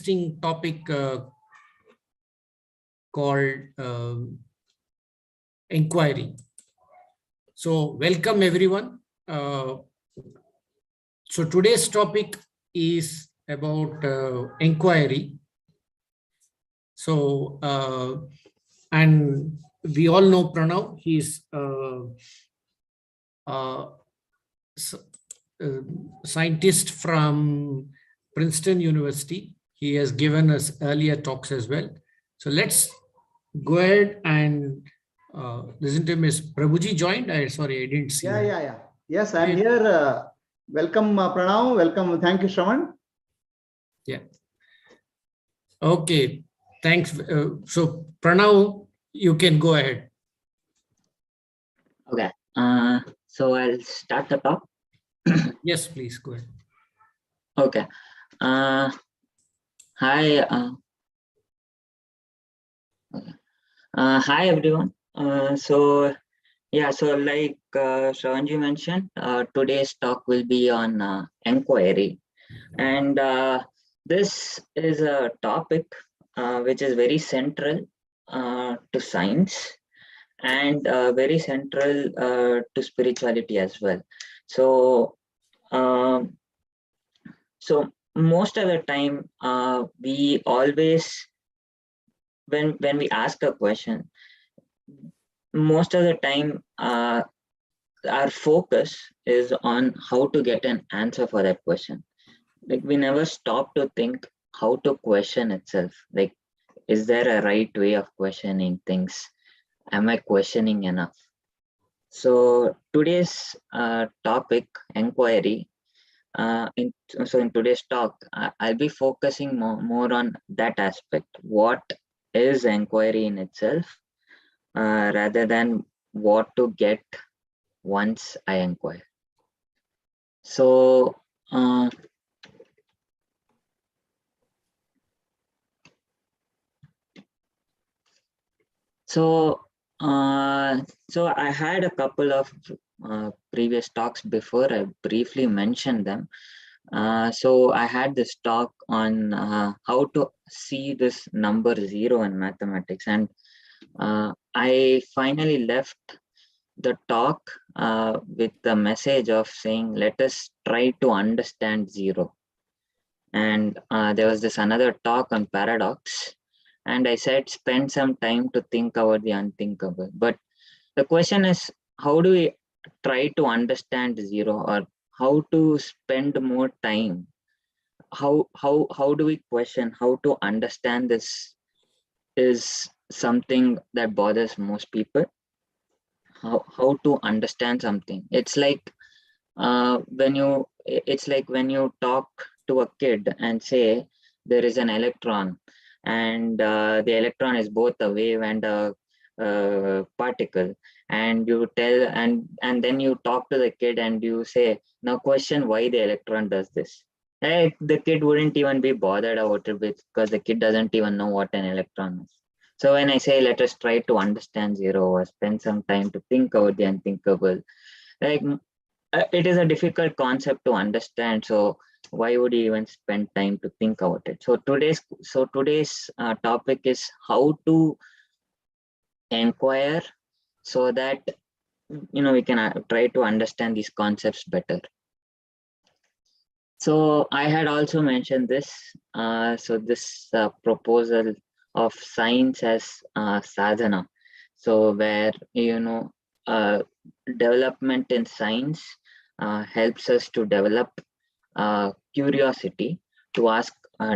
interesting topic called Enquiry. So welcome everyone. So today's topic is about Enquiry. So and we all know Pranav. He's scientist from Princeton University. He has given us earlier talks as well. So let's go ahead and listen to him. Is Prabhuji joined? Sorry, I didn't see. Yeah. Yes, I'm here. Welcome, Pranav. Welcome. Thank you, Shravan. Yeah. Okay. Thanks. So Pranav, you can go ahead. Okay. So I'll start the talk. Yes, please go ahead. Okay. Hi. Hi everyone. So like Shravanji mentioned, today's talk will be on enquiry, and this is a topic which is very central to science and very central to spirituality as well. So most of the time we always, when we ask a question, most of the time our focus is on how to get an answer for that question. Like, we never stop to think how to question itself. Like, is there a right way of questioning things? Am I questioning enough? So today's topic, enquiry, in today's talk, I'll be focusing more on that aspect. What is enquiry in itself, rather than what to get once I enquire. So so I had a couple of previous talks before. I briefly mentioned them. So I had this talk on how to see this number 0 in mathematics, and I finally left the talk with the message of saying, let us try to understand 0. And there was this another talk on paradox, and I said, spend some time to think about the unthinkable. But the question is, how do we try to understand 0, or how to spend more time? How do we question? How to understand this is something that bothers most people. How to understand something. It's like when you talk to a kid and say there is an electron, and the electron is both a wave and a particle, and you tell and then you talk to the kid and you say, now question why the electron does this. The kid wouldn't even be bothered about it, because the kid doesn't even know what an electron is. So when I say let us try to understand 0, or spend some time to think about the unthinkable, like it is a difficult concept to understand. So why would you even spend time to think about it? So today's topic is how to enquire, so that we can try to understand these concepts better. So I had also mentioned this. So this proposal of science as sadhana. So where development in science helps us to develop curiosity to ask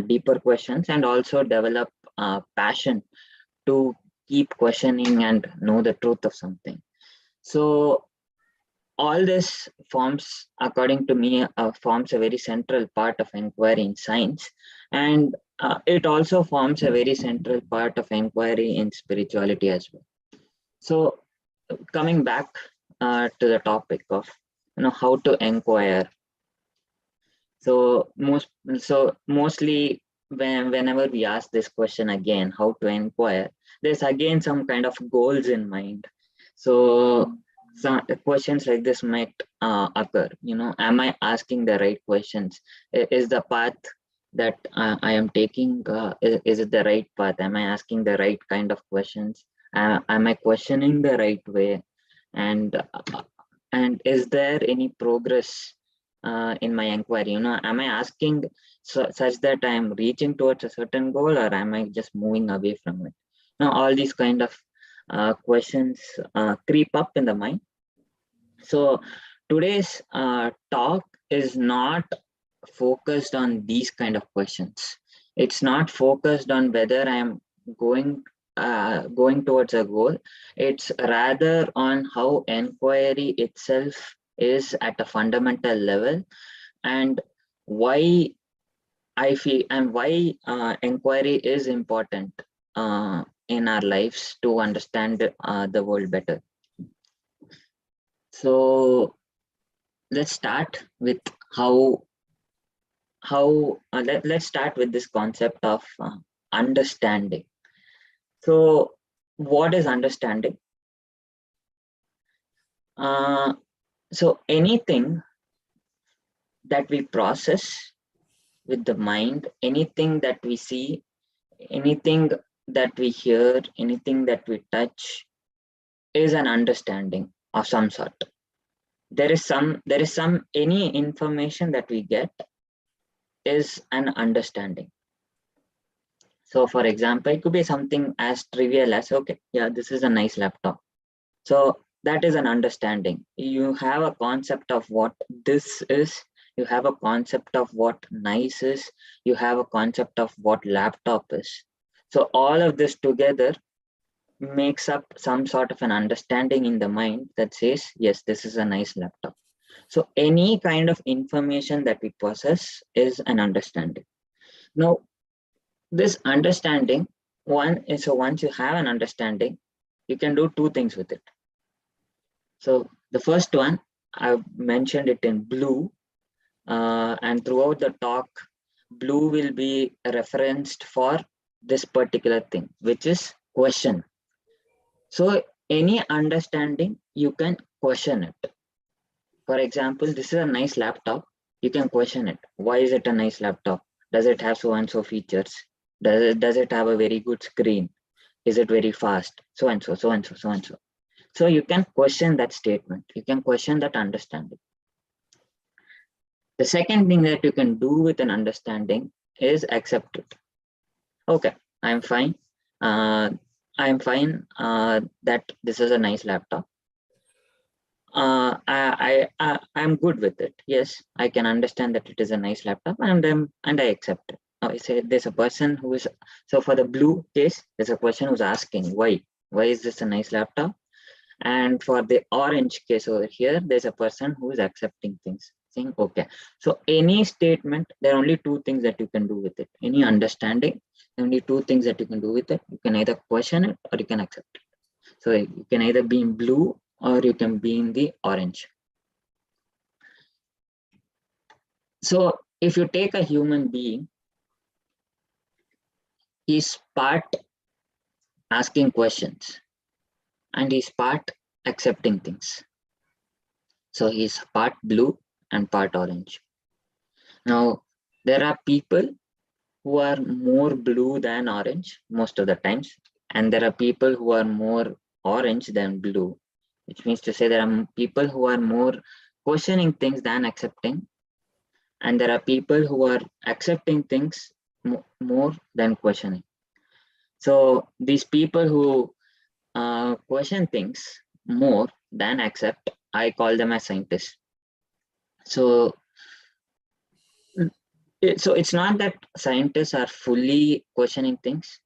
deeper questions, and also develop passion to keep questioning and know the truth of something. So all this forms, according to me, forms a very central part of inquiry in science, and it also forms a very central part of inquiry in spirituality as well. So coming back to the topic of how to enquire. So mostly whenever we ask this question again, how to enquire, there's again some kind of goals in mind. So some questions like this might occur. Am I asking the right questions? Is the path that I am taking, is it the right path? Am I asking the right kind of questions? Am I questioning the right way? And is there any progress in my inquiry? Am I asking such that I am reaching towards a certain goal, or am I just moving away from it? Now, all these kind of questions creep up in the mind. So today's talk is not focused on these kind of questions. It's not focused on whether I'm going towards a goal. It's rather on how inquiry itself is at a fundamental level, and why I feel, and why inquiry is important in our lives to understand the world better. So let's start with let's start with this concept of understanding. So what is understanding? So anything that we process with the mind, anything that we see, anything that we hear, anything that we touch, is an understanding of some sort. There is some any information that we get is an understanding. So for example, it could be something as trivial as, okay, yeah, this is a nice laptop. So that is an understanding. You have a concept of what this is. You have a concept of what nice is. You have a concept of what laptop is. So all of this together makes up some sort of an understanding in the mind that says, yes, this is a nice laptop. So any kind of information that we possess is an understanding. Now, this understanding, so once you have an understanding, you can do two things with it. So the first one, I've mentioned it in blue, and throughout the talk, blue will be referenced for this particular thing, which is question. So any understanding, you can question it. For example, this is a nice laptop. You can question it. Why is it a nice laptop? Does it have so and so features? Does it have a very good screen? Is it very fast? So and so, so and so, so and so. So you can question that statement. You can question that understanding. The second thing that you can do with an understanding is accept it. Okay, I'm fine. I'm fine that this is a nice laptop. I'm good with it. Yes, I can understand that it is a nice laptop, and I accept it. I say there's a person who is, so for the blue case, there's a person who's asking why is this a nice laptop? And for the orange case over here, there's a person who is accepting things, saying okay. So any statement, there are only two things that you can do with it. Any understanding, only two things that you can do with it. You can either question it or you can accept it. So you can either be in blue or you can be in the orange. So if you take a human being, he's part asking questions and he's part accepting things. So he's part blue and part orange. Now, there are people who are more blue than orange most of the times, and there are people who are more orange than blue, which means to say there are people who are more questioning things than accepting, and there are people who are accepting things more than questioning. So these people who question things more than accept, I call them as scientists. So it's not that scientists are fully questioning things.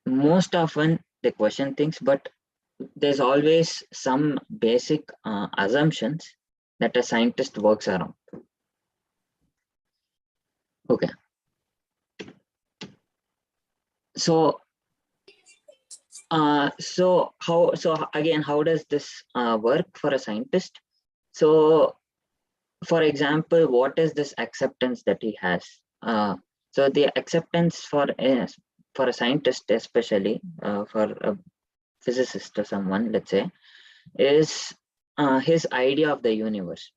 Most often they question things, but there's always some basic assumptions that a scientist works around. Okay. So how does this work for a scientist? So for example, what is this acceptance that he has? So the acceptance for a scientist, especially for a physicist or someone, let's say, is his idea of the universe.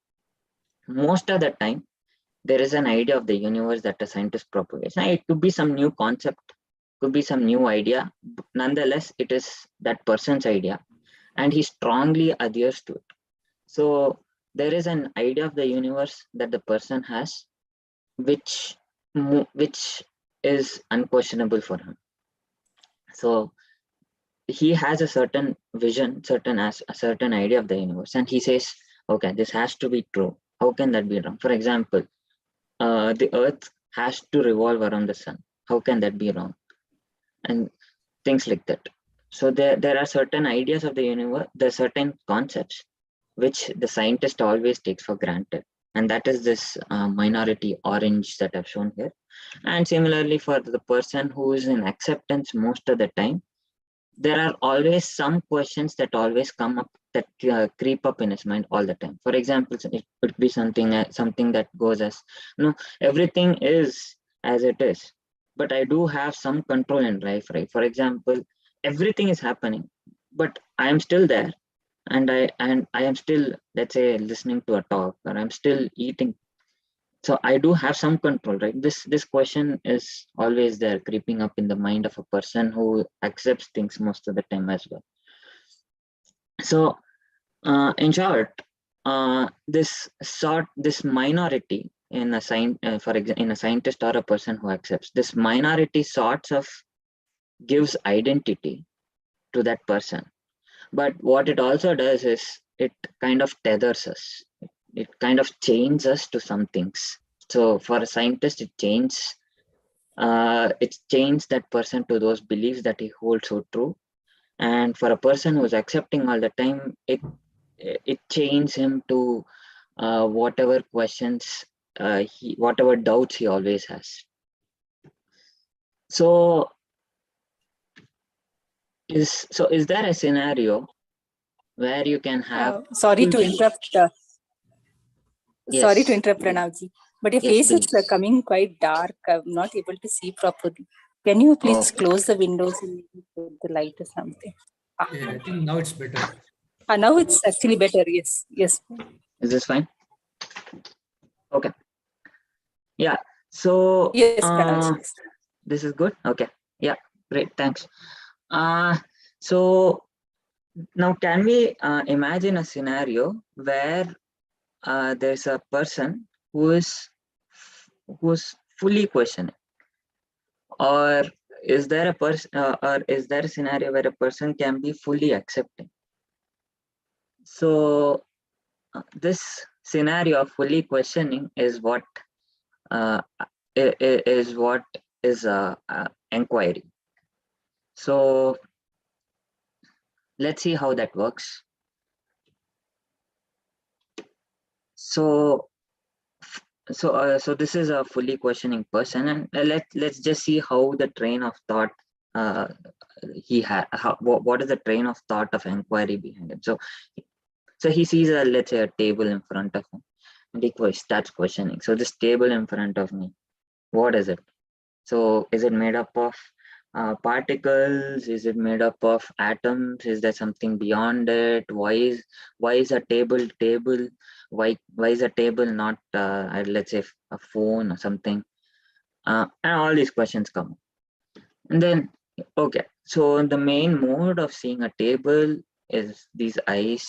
Most of the time, there is an idea of the universe that a scientist propagates. Now, it could be some new concept, could be some new idea. Nonetheless, it is that person's idea, and he strongly adheres to it. So there is an idea of the universe that the person has, which is unquestionable for him. So he has a certain vision, a certain idea of the universe, and he says, okay, this has to be true. How can that be wrong? For example, the earth has to revolve around the sun. How can that be wrong? And things like that. So there are certain ideas of the universe, there are certain concepts which the scientist always takes for granted. And that is this minority orange that I've shown here. And similarly, for the person who is in acceptance most of the time, there are always some questions that always come up, that creep up in his mind all the time. For example, it could be something that goes as, everything is as it is, but I do have some control in life, right? For example, everything is happening, but I am still there, and I am still, let's say, listening to a talk, or I'm still eating. So I do have some control, right? This question is always there, creeping up in the mind of a person who accepts things most of the time as well. So in short, this minority in a in a scientist or a person who accepts, this minority sorts of gives identity to that person. But what it also does is it kind of tethers us. It kind of chains us to some things. So for a scientist, it chains that person to those beliefs that he holds so true. And for a person who's accepting all the time, it chains him to whatever questions, whatever doubts he always has. So is there a scenario where you can have sorry to interrupt Yes. Sorry to interrupt, Pranavji, but your Yes, face is please. coming quite dark. I'm not able to see properly. Can you please Okay. close the windows and put the light or something? Yeah, I think now it's better. Now it's actually better. Yes. Yes. Is this fine? Okay. Yeah. So Yes, Pranavji. this is good. Okay. Yeah. Great. Thanks. So now can we imagine a scenario where there's a person who's fully questioning, or is there a scenario where a person can be fully accepting? So this scenario of fully questioning is what is enquiry. So let's see how that works. So this is a fully questioning person, and let's just see how the train of thought he had. What is the train of thought of enquiry behind it? So he sees let's say a table in front of him, and he starts questioning. So this table in front of me, what is it? So is it made up of particles? Is it made up of atoms? Is there something beyond it? Why is a table? Why is a table not let's say a phone or something? And all these questions come. And then okay, so the main mode of seeing a table is these eyes.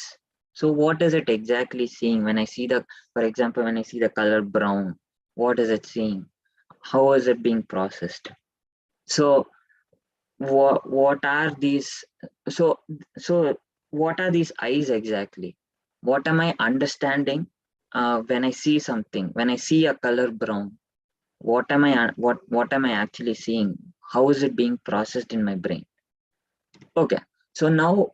So what is it exactly seeing? When I see for example, when I see the color brown, what is it seeing? How is it being processed? So what are these? So what are these eyes exactly? What am I understanding when I see something? When I see a color brown, what am I actually seeing? How is it being processed in my brain? Okay, so now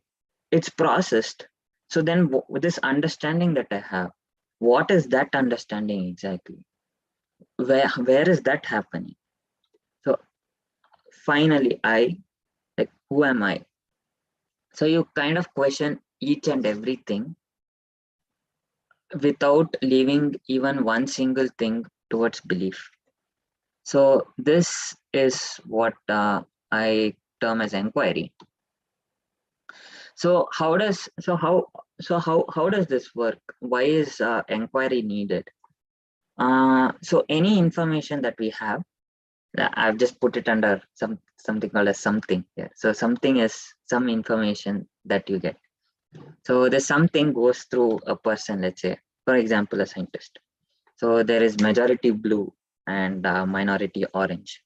it's processed. So then this understanding that I have, what is that understanding exactly? Where is that happening? So finally, who am I? So you kind of question each and everything without leaving even one single thing towards belief. So this is what I term as enquiry. So how does this work? Why is enquiry needed? So any information that we have, I've just put it under something called as something here. So something is some information that you get. So this something goes through a person, let's say, for example, a scientist. So there is majority blue and minority orange.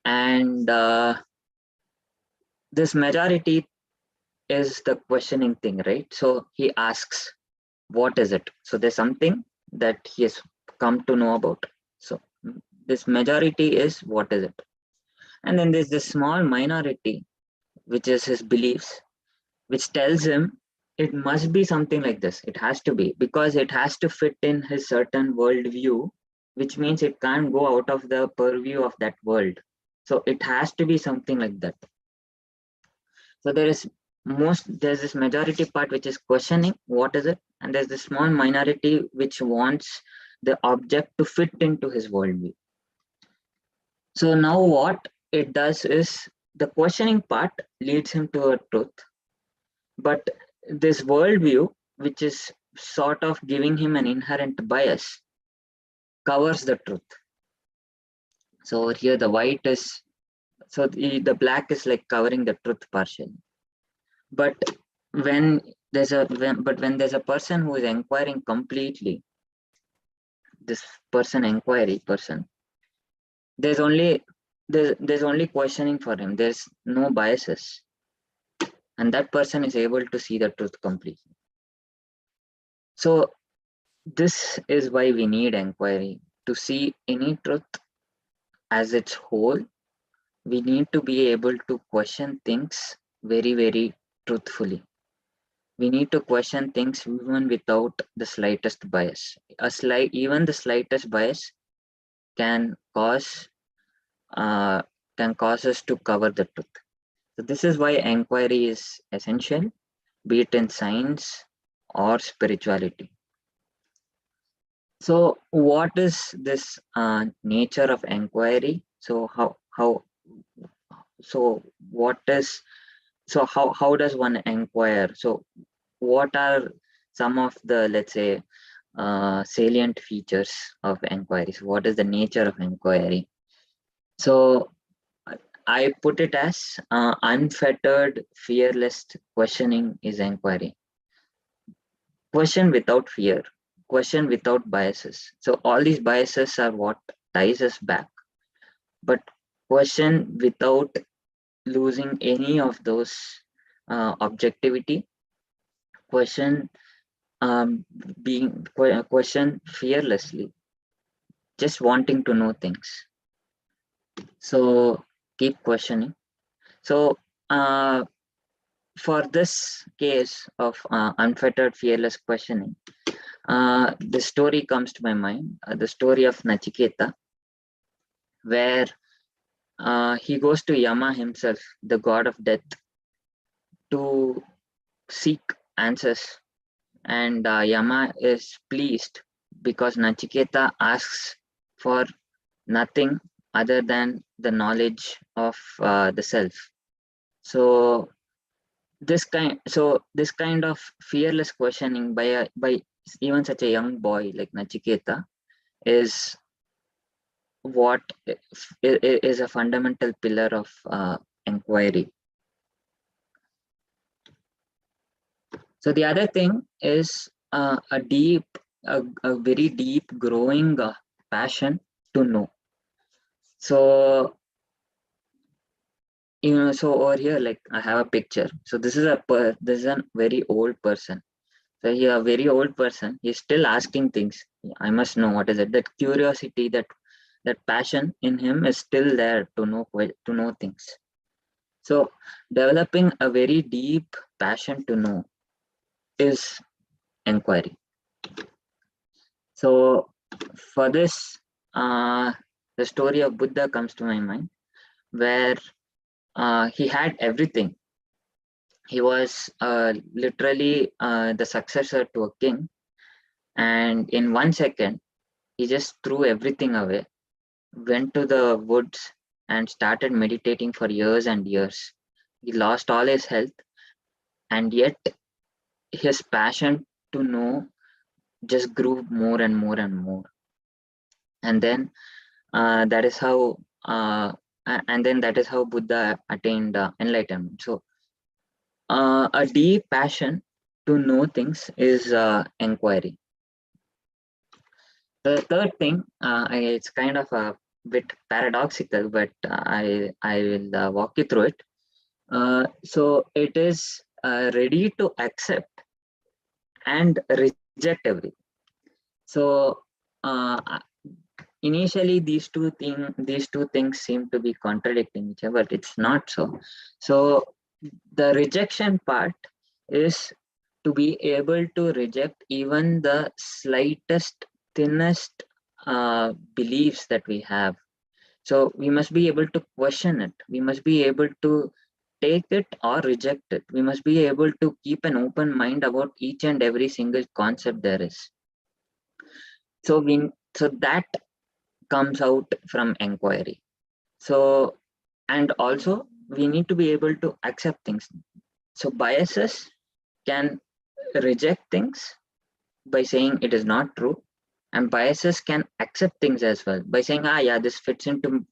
And this majority is the questioning thing, right? So he asks, what is it? So there's something that he has come to know about. So this majority is, what is it? And then there's this small minority, which is his beliefs, which tells him it must be something like this. It has to be, because it has to fit in his certain worldview, which means it can't go out of the purview of that world. So it has to be something like that. So there's this majority part which is questioning what is it, and there's this small minority which wants the object to fit into his worldview. So now what it does is, the questioning part leads him to a truth, but this worldview, which is sort of giving him an inherent bias, covers the truth. So here the white is, so the black is like covering the truth partially. But when there's a person who is inquiring completely, this person, inquiry person, there's only questioning for him. There's no biases, and that person is able to see the truth completely. So this is why we need inquiry. To see any truth as its whole, we need to be able to question things very, very truthfully. We need to question things even without the slightest bias. Even the slightest bias can cause us to cover the truth. So this is why inquiry is essential, be it in science or spirituality. So what is this nature of inquiry? So how does one inquire? So what are some of the, let's say, salient features of inquiry? So what is the nature of inquiry? So I put it as unfettered, fearless questioning is inquiry. Question without fear, question without biases. So all these biases are what ties us back, but question without losing any of those objectivity, question question fearlessly, just wanting to know things. So keep questioning. So for this case of unfettered, fearless questioning, the story comes to my mind, the story of Nachiketa, where he goes to Yama himself, the god of death, to seek answers. And Yama is pleased because Nachiketa asks for nothing other than the knowledge of the self. So this kind of fearless questioning by even such a young boy like Nachiketa is what is a fundamental pillar of inquiry. So the other thing is a very deep growing passion to know. So so over here, like I have a picture. So this is a very old person. So he a very old person. He's still asking things. I must know what is it. That curiosity, that passion in him is still there to know things. So developing a very deep passion to know is inquiry. So for this, the story of Buddha comes to my mind, where he had everything. He was literally the successor to a king, and in 1 second, he just threw everything away, went to the woods and started meditating for years and years. He lost all his health, and yet his passion to know just grew more and more and more. And then that is how Buddha attained enlightenment. So a deep passion to know things is inquiry. The third thing, it's kind of a bit paradoxical, but I will walk you through it. So it is ready to accept and reject everything. So initially these two things seem to be contradicting each other, but it's not so. So the rejection part is to be able to reject even the slightest, thinnest beliefs that we have. So we must be able to question it. We must be able to take it or reject it. We must be able to keep an open mind about each and every single concept there is. So that comes out from inquiry. So, and also we need to be able to accept things. So biases can reject things by saying it is not true, and biases can accept things as well by saying, yeah, this fits into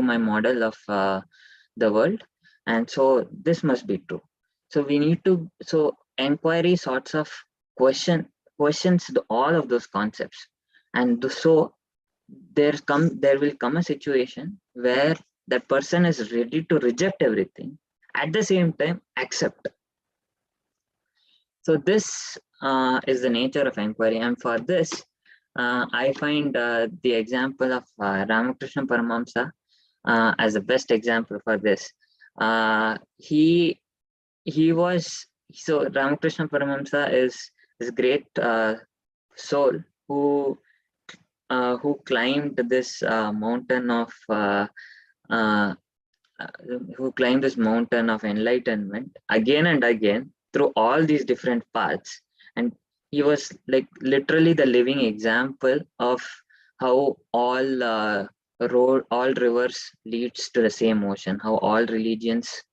my model of the world, and so this must be true. So we need to, so inquiry sorts of questions all of those concepts, and so there will come a situation where that person is ready to reject everything, at the same time accept. So this is the nature of inquiry, and for this I find the example of Ramakrishna Paramahamsa as the best example for this. He was, so Ramakrishna Paramahamsa is this great soul who climbed this mountain of enlightenment again and again through all these different paths, and he was like literally the living example of how all rivers leads to the same ocean, how all religions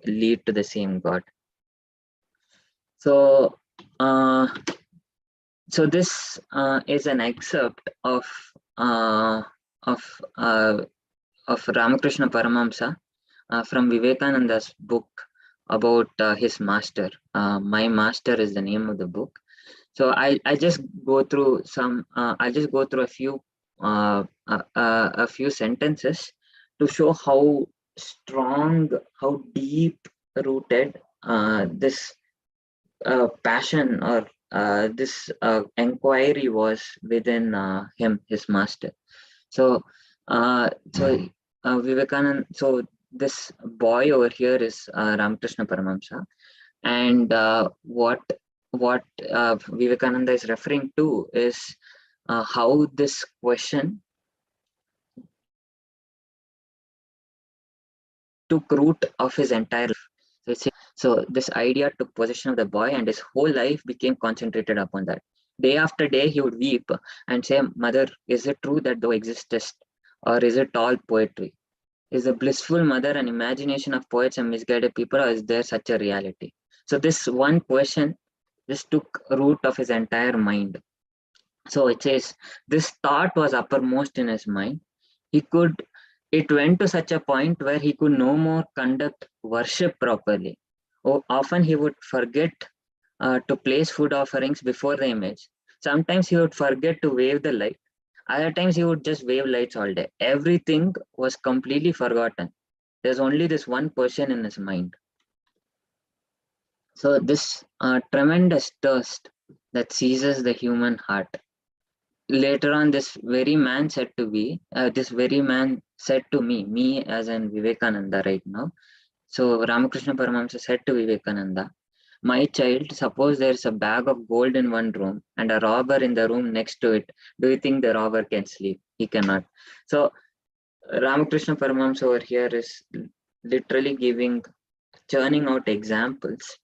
lead to the same God. So so this is an excerpt of Ramakrishna Paramahamsa from Vivekananda's book about his master. My Master is the name of the book. So I just go through some. I'll just go through a few sentences to show how strong, how deep rooted this passion or this inquiry was within him, his master. So Vivekananda, so this boy over here is Ramakrishna Paramahamsa, and what Vivekananda is referring to is how this question took root of his entire life. So this idea took possession of the boy, and his whole life became concentrated upon that. Day after day, he would weep and say, "Mother, is it true that thou existest, or is it all poetry? Is the blissful mother an imagination of poets and misguided people, or is there such a reality?" So this one question just took root of his entire mind. So it says this thought was uppermost in his mind. It went to such a point where he could no more conduct worship properly. Often he would forget to place food offerings before the image. Sometimes he would forget to wave the light. Other times he would just wave lights all day. Everything was completely forgotten. There's only this one person in his mind. So this tremendous thirst that seizes the human heart. Later on, this very man said to me, me as in Vivekananda right now. So Ramakrishna Paramahamsa said to Vivekananda, "My child, suppose there's a bag of gold in one room and a robber in the room next to it. Do you think the robber can sleep? He cannot." So Ramakrishna Paramahamsa over here is literally churning out examples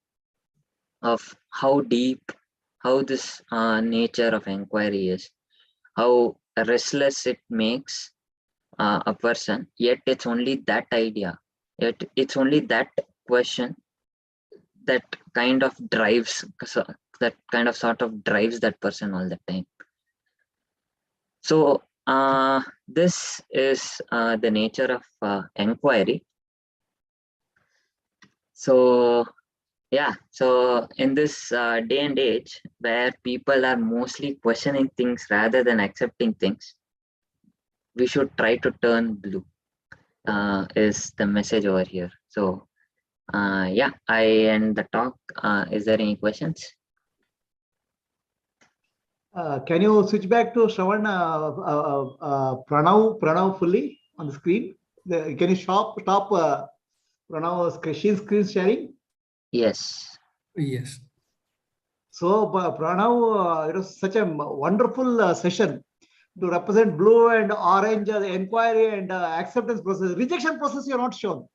of how deep, how this nature of inquiry is, how restless it makes a person, yet it's only that idea, yet it's only that question that kind of drives, that kind of sort of drives that person all the time. So this is the nature of enquiry. So yeah, so in this day and age where people are mostly questioning things rather than accepting things, we should try to turn blue, is the message over here. So yeah, I end the talk. Is there any questions? Can you switch back to Shravan, Pranav fully on the screen? Can you stop Pranav's screen sharing? Yes. Yes. So Pranav, it was such a wonderful session to represent blue and orange, the inquiry and acceptance process. Rejection process you are not shown.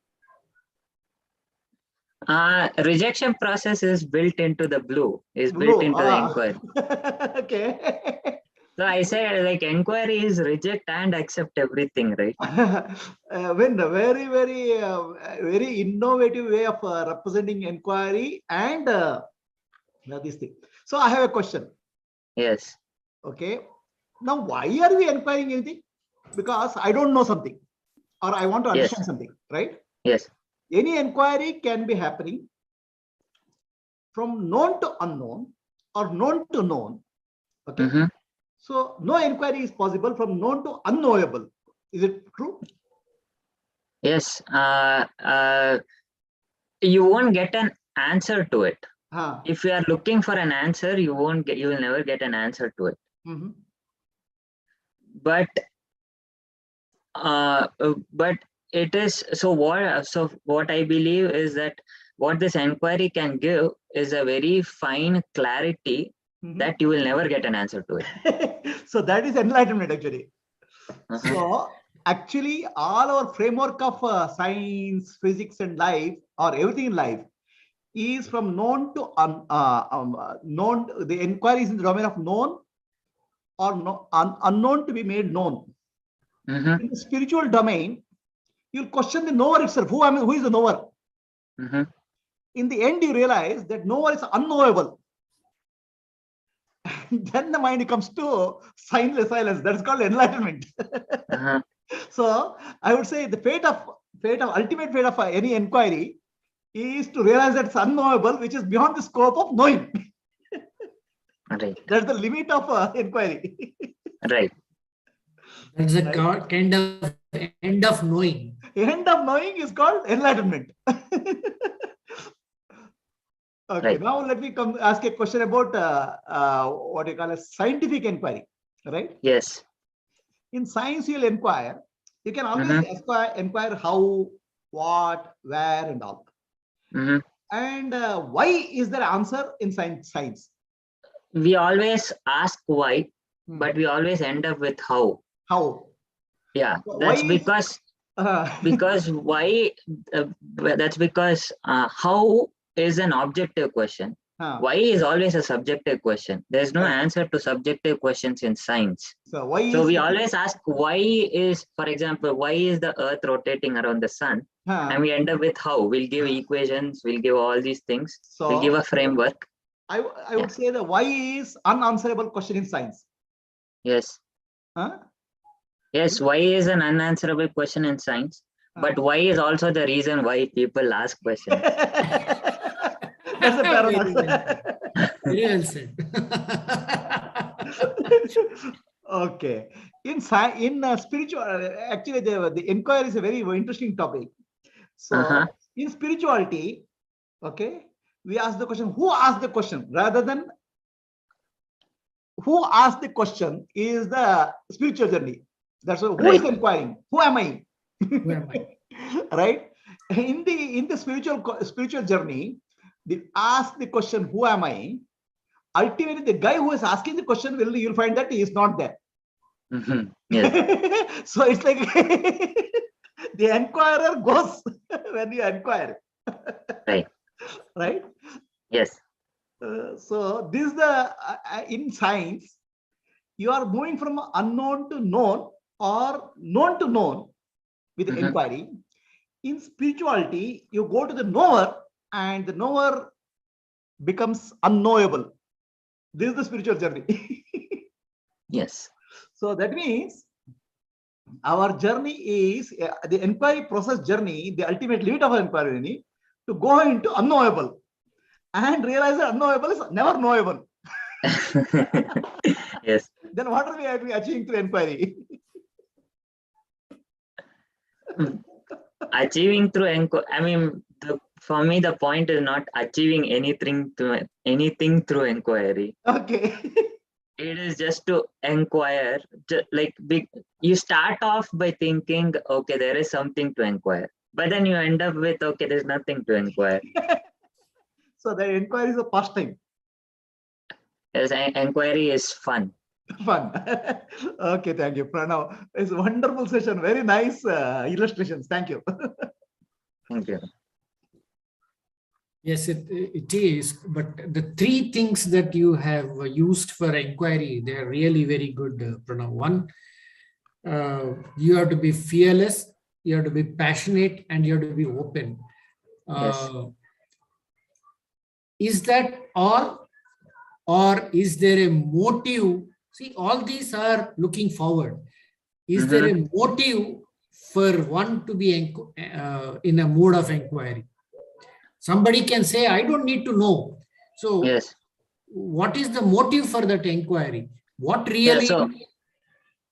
Rejection process is built into the blue, built into the inquiry. Okay. So I said, like, inquiry is reject and accept everything, right? When the very innovative way of representing inquiry and this thing. So I have a question. Yes. Okay. Now, why are we inquiring anything? Because I don't know something, or I want to understand something, right? Yes. Any inquiry can be happening from known to unknown or known to known. Okay. Mm-hmm. So no inquiry is possible from known to unknowable. Is it true? Yes. You won't get an answer to it. If you are looking for an answer, you will never get an answer to it. Mm-hmm. But it is so what I believe is that what this inquiry can give is a very fine clarity that you will never get an answer to it. So that is enlightenment actually. So actually all our framework of science, physics and life, or everything in life, is from known to known. The inquiry is in the domain of known or unknown to be made known. In the spiritual domain, you'll question the knower itself. Who is the knower? In the end, you realize that knower is unknowable. Then the mind comes to silence. That's called enlightenment. So I would say the ultimate fate of any inquiry is to realize that it's unknowable, which is beyond the scope of knowing. Right. That's the limit of inquiry. Right. That's the kind of end of knowing. End of knowing is called enlightenment. Okay, right. Now let me ask a question about what you call a scientific inquiry, right? Yes. In science, you'll inquire. You can always inquire how, what, where, and all. And why is there answer in science? We always ask why, but we always end up with how. How? Yeah, so that's because why? That's because how is an objective question. Why is always a subjective question. There's no answer to subjective questions in science. So we always ask why is, for example, why is the earth rotating around the sun? And we end up with how. We'll give equations, we'll give all these things, we'll give a framework. I would say the why is unanswerable question in science. Yes. Yes, why is an unanswerable question in science, but why is also the reason why people ask questions. That's a paradox. Very well said. Okay. In spiritual, actually, the inquiry is a very interesting topic. So in spirituality, okay, we ask the question, who asked the question, rather than who asked the question is the spiritual journey. That's who is inquiring. Who am I? Who am I? Right? In the spiritual journey, they ask the question, who am I? Ultimately, the guy who is asking the question, you'll find that he is not there. Yes. So it's like the inquirer goes when you inquire. Right. Right? Yes. So this is the in science, you are moving from unknown to known or known to known with inquiry. In spirituality, you go to the knower, and the knower becomes unknowable. This is the spiritual journey. Yes. So that means our journey is the inquiry process journey, the ultimate limit of our inquiry journey, to go into unknowable and realize that unknowable is never knowable. Yes. Then what are we achieving through inquiry? Achieving through inquiry. I mean, for me, the point is not achieving anything through inquiry. Okay. It is just to inquire. You start off by thinking, okay, there is something to inquire, but then you end up with, okay, there's nothing to inquire. So the inquiry is a pastime. Yes, inquiry is fun. Fun. Okay, thank you, Pranav. It's a wonderful session. Very nice illustrations. Thank you. Thank you. Yes, it is. But the three things that you have used for inquiry, they are really very good, Pranav. One, you have to be fearless, you have to be passionate, and you have to be open. Yes. Is that all, or is there a motive? See, all these are looking forward. Is there a motive for one to be in a mode of inquiry? Somebody can say, I don't need to know. So Yes. what is the motive for that inquiry? What really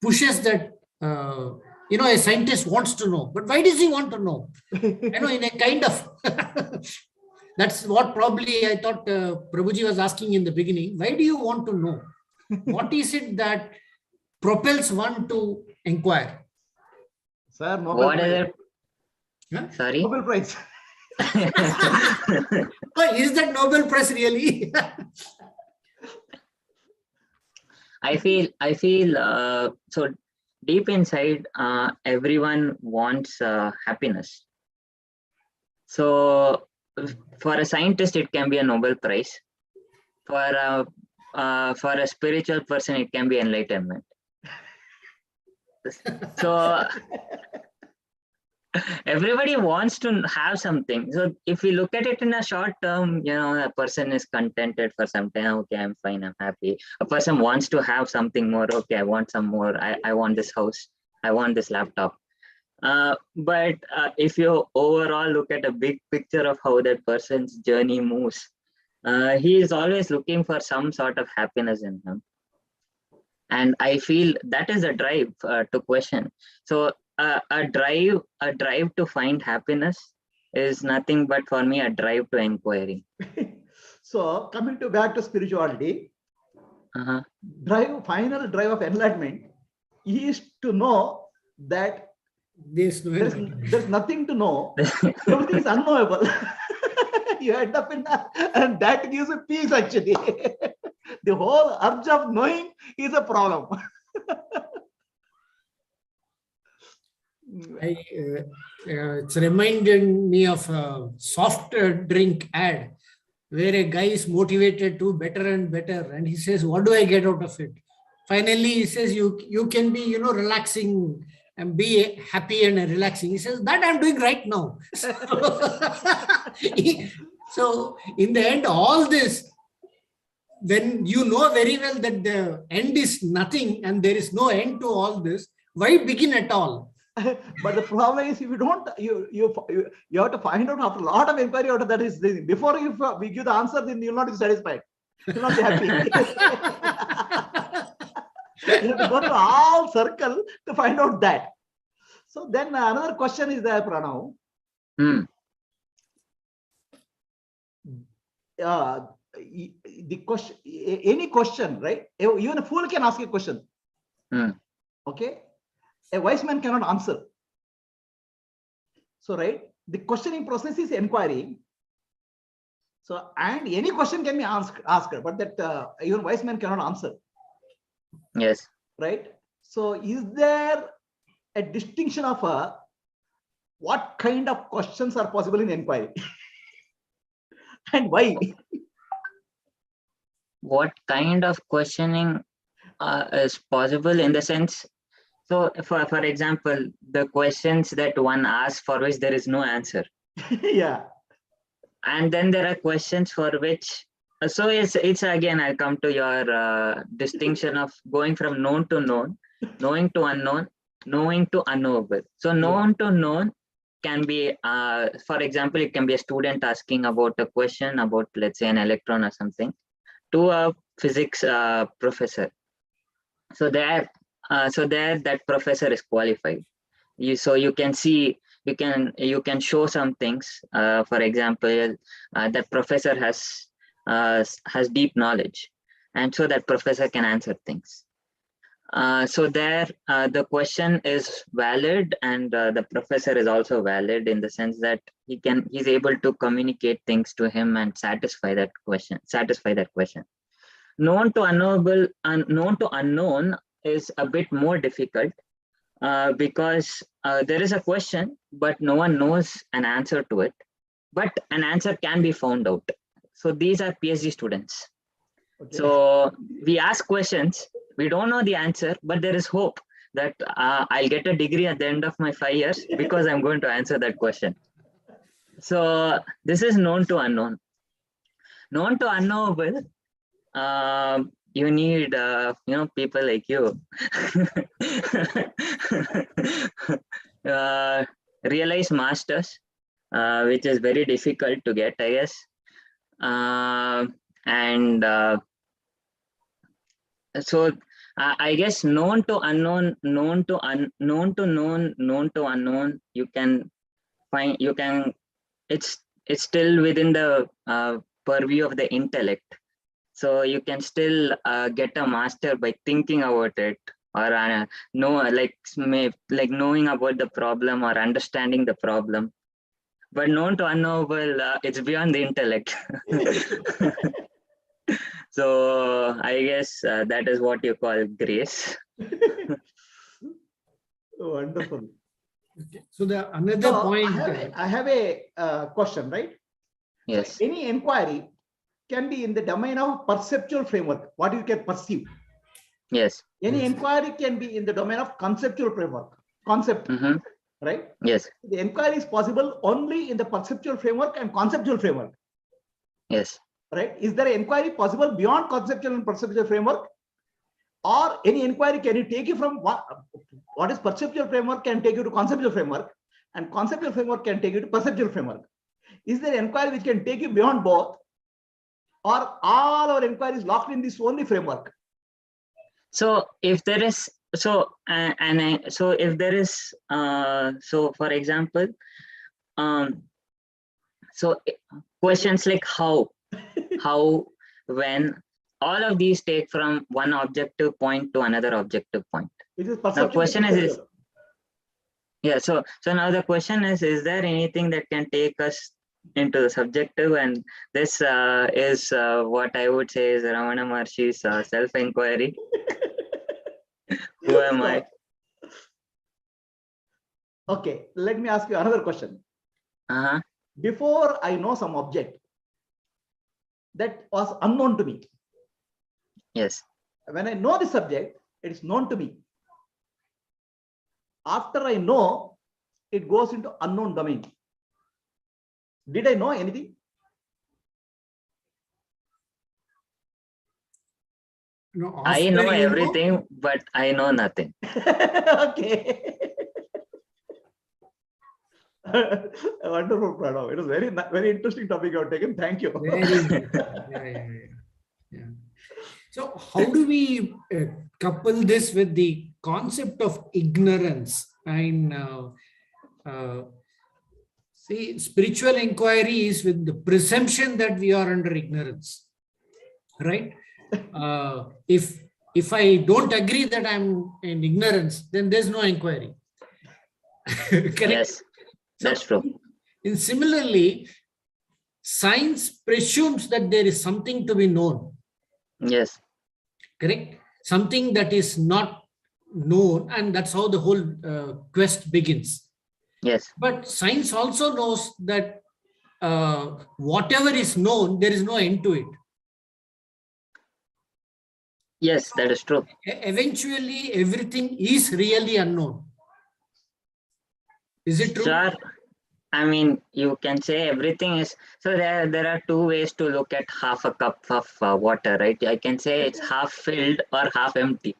pushes that? A scientist wants to know, but why does he want to know? In a kind of, that's what probably I thought Prabhuji was asking in the beginning. Why do you want to know? What is it that propels one to inquire? Sir, Nobel What Prize. is it? Huh? Sorry. Nobel Prize. Is that Nobel Prize really? I feel so deep inside, everyone wants happiness. So for a scientist, it can be a Nobel Prize. For a spiritual person, it can be enlightenment. So everybody wants to have something. So if we look at it in a short term, a person is contented for some time. Okay, I'm fine, I'm happy. A person wants to have something more. Okay, I want some more. I want this house. I want this laptop. But if you overall look at a big picture of how that person's journey moves, he is always looking for some sort of happiness in him. And I feel that is a drive to question. So a drive to find happiness is nothing but for me a drive to inquiry. So coming back to spirituality, final drive of enlightenment is to know that there's nothing to know. Everything is unknowable. You end up in that, and that gives a peace actually. The whole urge of knowing is a problem. It's reminding me of a soft drink ad where a guy is motivated to better and better, and he says, what do I get out of it? Finally, he says, you can be, relaxing and be happy and relaxing. He says, that I'm doing right now. So in the end, all this, when you know very well that the end is nothing and there is no end to all this, why begin at all? But the problem is, if you don't, you have to find out after a lot of inquiry out of that is before we give the answer, then you'll not be satisfied. You'll not be happy. You have to go to all circle to find out that. So then another question is there, Pranav. The question, any question, right? Even a fool can ask a question. Okay, a wise man cannot answer. So, right, the questioning process is inquiry. So, and any question can be asked, but that even wise man cannot answer. Yes. Right. So, is there a distinction of what kind of questions are possible in inquiry? And why? What kind of questioning is possible in the sense? So, for example, the questions that one asks for which there is no answer. Yeah. And then there are questions for which So it's again, I'll come to your distinction of going from known to known, knowing to unknown, knowing to unknowable. So known to known can be, for example, it can be a student asking about a question about, let's say, an electron or something to a physics professor. So there that professor is qualified. So you can see, you can show some things. For example, that professor has deep knowledge, and so that professor can answer things. So there the question is valid, and the professor is also valid in the sense that he's able to communicate things to him and satisfy that question. Known to unknowable and known to unknown is a bit more difficult, because there is a question, but no one knows an answer to it, but an answer can be found out. So these are PhD students. Okay. So we ask questions, we don't know the answer, but there is hope that I'll get a degree at the end of my 5 years because I'm going to answer that question. So this is known to unknown. Known to unknowable, you need people like you. Realize masters, which is very difficult to get, I guess. So I guess known to unknown, known to known to known, known to unknown, you can find, it's still within the purview of the intellect. So you can still get a master by thinking about it, or knowing about the problem or understanding the problem. But known to unknowable, it's beyond the intellect. So I guess that is what you call grace. Wonderful. Okay. So the another point. I have a question, right? Yes. So any inquiry can be in the domain of perceptual framework, what you can perceive. Yes. Any inquiry can be in the domain of conceptual framework, concept, right? Yes. The inquiry is possible only in the perceptual framework and conceptual framework. Yes. Right? Is there an inquiry possible beyond conceptual and perceptual framework? Or any inquiry can you take you from what is perceptual framework can take you to conceptual framework, and conceptual framework can take you to perceptual framework. Is there an inquiry which can take you beyond both? Or all our inquiries locked in this only framework? So if there is, so if there is, so for example, so questions like how, when, all of these take from one objective point to another objective point. The question is yeah. So now the question is there anything that can take us into the subjective? And this is what I would say is Ramana Maharshi's self-inquiry. Who am I? Okay, let me ask you another question. Before I know some object that was unknown to me. Yes. When I know the subject, it is known to me. After I know, it goes into unknown domain. Did I know anything? No, I know everything, but I know nothing. Okay. Wonderful, Pranav. It was very interesting topic you have taken. Thank you. Yeah. So how do we couple this with the concept of ignorance? And see, spiritual inquiry is with the presumption that we are under ignorance, right? If I don't agree that I'm in ignorance, then there's no inquiry. Correct? Yes, that's true. And similarly, science presumes that there is something to be known. Yes. Correct? Something that is not known, and that's how the whole quest begins. Yes. But science also knows that whatever is known, there is no end to it. Yes, that is true. I mean, you can say everything is, so there are two ways to look at half a cup of water, right? I can say it's half filled or half empty.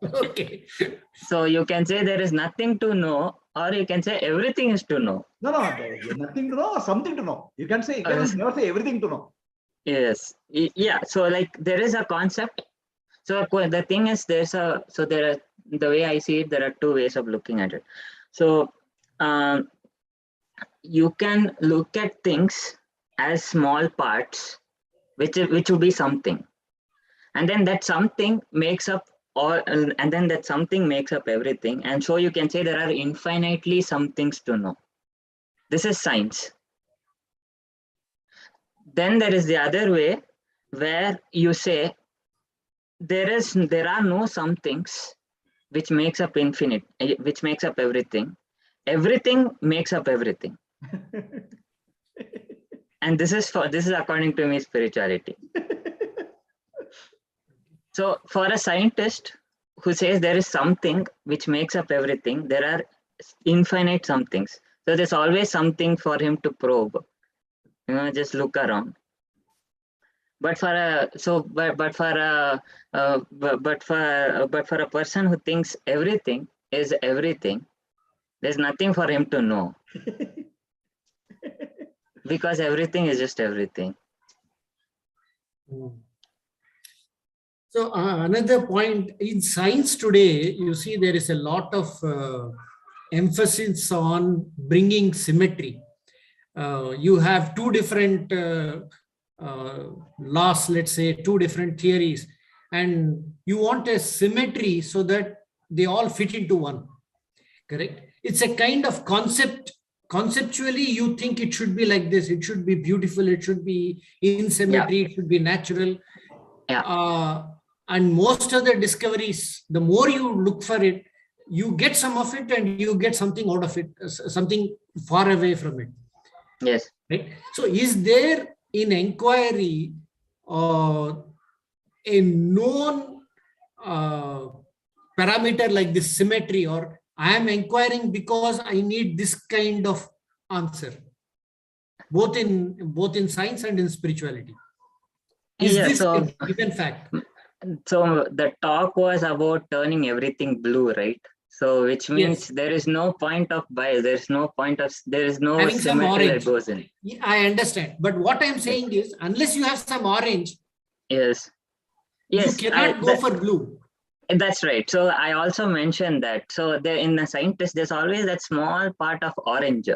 Okay. So you can say there is nothing to know, or you can say everything is to know. No, there is nothing to know or something to know. You can say, you can never say everything to know. Yes. Yeah. So like there is a concept. So the thing is, there are, the way I see it, there are two ways of looking at it. So you can look at things as small parts, which would be something. And then that something makes up and then that something makes up everything. And so you can say there are infinitely some things to know. This is science. Then there is the other way where you say there are no some things which makes up infinite, which makes up everything. Everything makes up everything. And this is according to me spirituality. So for a scientist who says there is something which makes up everything, there are infinite somethings. So there's always something for him to probe. Just look around. But for a person who thinks everything is everything, there's nothing for him to know. Because everything is just everything. So another point in science today, you see there is a lot of emphasis on bringing symmetry. You have two different laws, let's say, two different theories, and you want a symmetry so that they all fit into one. Correct? It's a kind of concept. Conceptually, you think it should be like this. It should be beautiful. It should be in symmetry. It should be natural. Yeah. And most of the discoveries, the more you look for it, you get some of it and you get something out of it, something far away from it. Yes. Right. So is there in enquiry a known parameter like this symmetry, or I am enquiring because I need this kind of answer, both in science and in spirituality? Is this a given fact? So the talk was about turning everything blue, right? So which means there is no point of bias, there is no symmetry that goes in. I understand. But what I'm saying is, unless you have some orange, you cannot go for blue. That's right. So I also mentioned that. So in the scientist, there's always that small part of orange,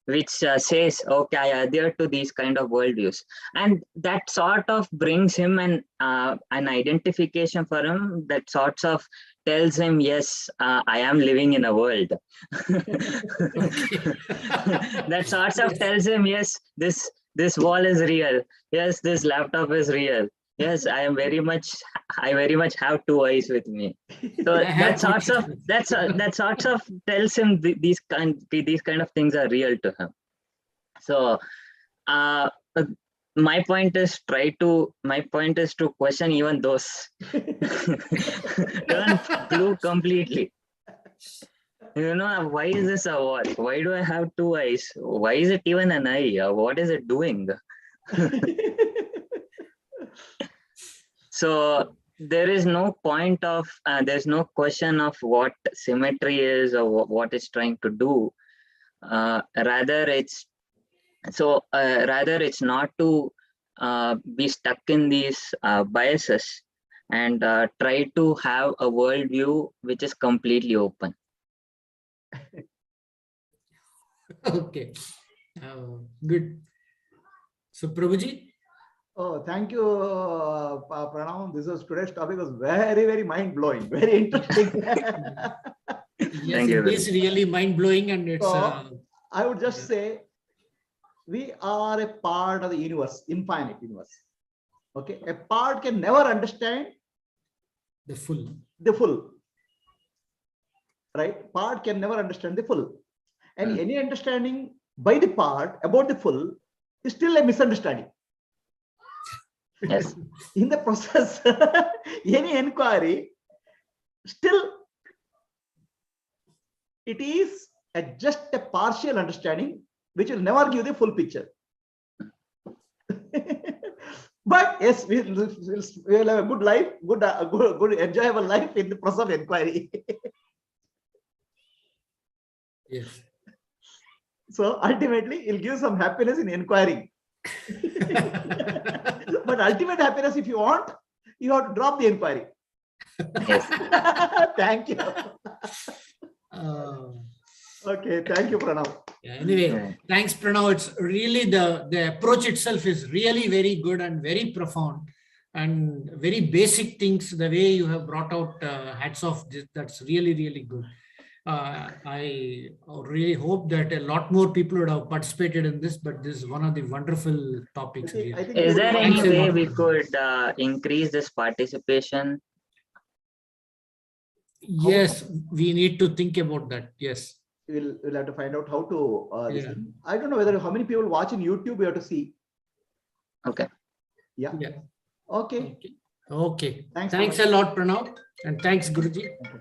which says, okay, I adhere to these kind of worldviews. And that sort of brings him an identification for him, that sorts of tells him, yes, I am living in a world. That sorts of tells him, yes, this wall is real. Yes, this laptop is real. Yes, I very much have two eyes with me. So that sorts of tells him these kind of things are real to him. So my point is to question even those. Turn blue completely. Why is this a wall? Why do I have two eyes? Why is it even an eye? What is it doing? So there is no point of, there's no question of what symmetry is or what it's trying to do. Rather it's not to be stuck in these biases and try to have a worldview which is completely open. Okay, good. So Prabhuji. Oh, thank you, Pranav. Today's topic was very, very mind-blowing, very interesting. Yes, it is really mind-blowing, and it's. I would just say we are a part of the universe, infinite universe. Okay, a part can never understand the full. The full, right? Part can never understand the full, and any understanding by the part about the full is still a misunderstanding. Yes. In the process, any inquiry, still it is just a partial understanding, which will never give the full picture. But yes, we'll have a good life, good enjoyable life in the process of inquiry. Yes. So ultimately, it'll give some happiness in inquiring. But ultimate happiness, if you want, you have to drop the inquiry. Yes. Thank you. Okay, thank you, Pranav. Yeah, anyway, Yeah. thanks, Pranav. It's really the approach itself is really very good and very profound and very basic things. The way you have brought out hats off, that's really, really good. I really hope that a lot more people would have participated in this, but this is one of the wonderful topics. I think Is there any Thanks a way lot. we could increase this participation? Yes, we need to think about that. Yes. we'll have to find out how to this Yeah. thing. I don't know whether how many people watch in YouTube. We have to see. Okay. Yeah. Yeah. Okay. Okay. Thanks, Thanks Pranav. a lot, Pranav. And thanks, Guruji. Okay.